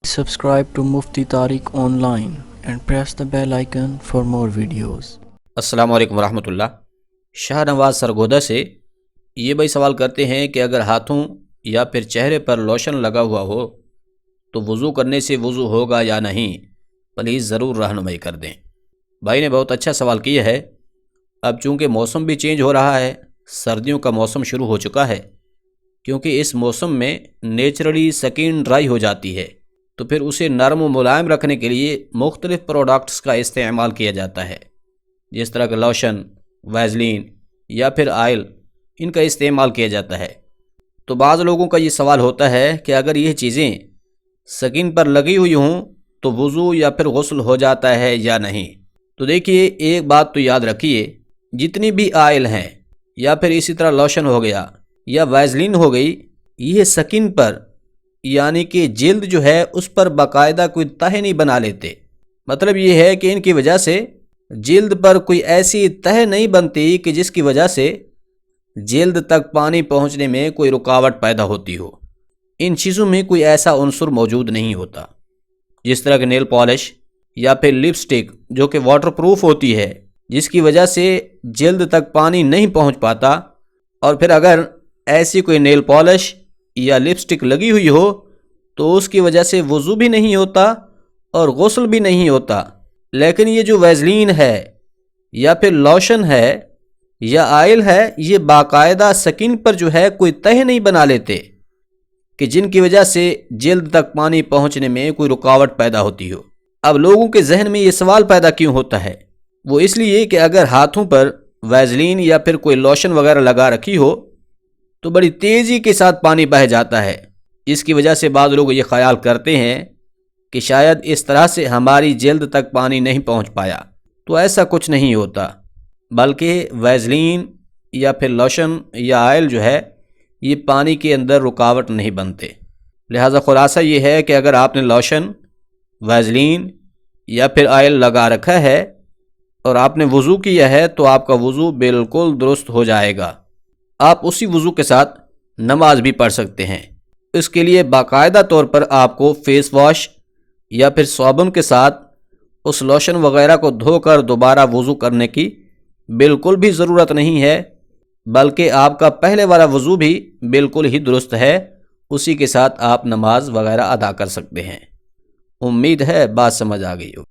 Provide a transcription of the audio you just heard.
Subscribe to Mufti Tariq Online and press the bell icon for more videos. السلام علیکم ورحمۃ اللہ۔ شاہ نواز سرگودا سے یہ بھائی سوال کرتے ہیں کہ اگر ہاتھوں یا پھر چہرے پر لوشن لگا ہوا ہو تو وضو کرنے سے وضو ہوگا یا نہیں، پلیز ضرور رہنمائی کر دیں۔ بھائی نے بہت اچھا سوال کیا ہے۔ اب چونکہ موسم بھی چینج ہو رہا ہے، سردیوں کا موسم شروع ہو چکا ہے، کیونکہ اس موسم میں نیچرلی سکن ڈرائی ہو جاتی ہے، تو پھر اسے نرم و ملائم رکھنے کے لیے مختلف پروڈکٹس کا استعمال کیا جاتا ہے، جس طرح کہ لوشن، ویزلین یا پھر آئل، ان کا استعمال کیا جاتا ہے۔ تو بعض لوگوں کا یہ سوال ہوتا ہے کہ اگر یہ چیزیں سکن پر لگی ہوئی ہوں تو وضو یا پھر غسل ہو جاتا ہے یا نہیں۔ تو دیکھیے، ایک بات تو یاد رکھیے، جتنی بھی آئل ہیں یا پھر اسی طرح لوشن ہو گیا یا ویزلین ہو گئی، یہ سکن پر یعنی کہ جلد جو ہے اس پر باقاعدہ کوئی تہ نہیں بنا لیتے۔ مطلب یہ ہے کہ ان کی وجہ سے جلد پر کوئی ایسی تہ نہیں بنتی کہ جس کی وجہ سے جلد تک پانی پہنچنے میں کوئی رکاوٹ پیدا ہوتی ہو۔ ان چیزوں میں کوئی ایسا عنصر موجود نہیں ہوتا، جس طرح کہ نیل پالش یا پھر لپسٹک جو کہ واٹر پروف ہوتی ہے، جس کی وجہ سے جلد تک پانی نہیں پہنچ پاتا۔ اور پھر اگر ایسی کوئی نیل پالش یا لپسٹک لگی ہوئی ہو تو اس کی وجہ سے وضو بھی نہیں ہوتا اور غسل بھی نہیں ہوتا۔ لیکن یہ جو ویزلین ہے یا پھر لوشن ہے یا آئل ہے، یہ باقاعدہ سکن پر جو ہے کوئی تہ نہیں بنا لیتے کہ جن کی وجہ سے جلد تک پانی پہنچنے میں کوئی رکاوٹ پیدا ہوتی ہو۔ اب لوگوں کے ذہن میں یہ سوال پیدا کیوں ہوتا ہے؟ وہ اس لیے کہ اگر ہاتھوں پر ویزلین یا پھر کوئی لوشن وغیرہ لگا رکھی ہو تو بڑی تیزی کے ساتھ پانی بہہ جاتا ہے، جس کی وجہ سے بعض لوگ یہ خیال کرتے ہیں کہ شاید اس طرح سے ہماری جلد تک پانی نہیں پہنچ پایا۔ تو ایسا کچھ نہیں ہوتا، بلکہ ویزلین یا پھر لوشن یا آئل جو ہے یہ پانی کے اندر رکاوٹ نہیں بنتے۔ لہٰذا خلاصہ یہ ہے کہ اگر آپ نے لوشن، ویزلین یا پھر آئل لگا رکھا ہے اور آپ نے وضو کیا ہے تو آپ کا وضو بالکل درست ہو جائے گا۔ آپ اسی وضو کے ساتھ نماز بھی پڑھ سکتے ہیں۔ اس کے لیے باقاعدہ طور پر آپ کو فیس واش یا پھر صابن کے ساتھ اس لوشن وغیرہ کو دھو کر دوبارہ وضو کرنے کی بالکل بھی ضرورت نہیں ہے، بلکہ آپ کا پہلے والا وضو بھی بالکل ہی درست ہے، اسی کے ساتھ آپ نماز وغیرہ ادا کر سکتے ہیں۔ امید ہے بات سمجھ آ گئی ہو۔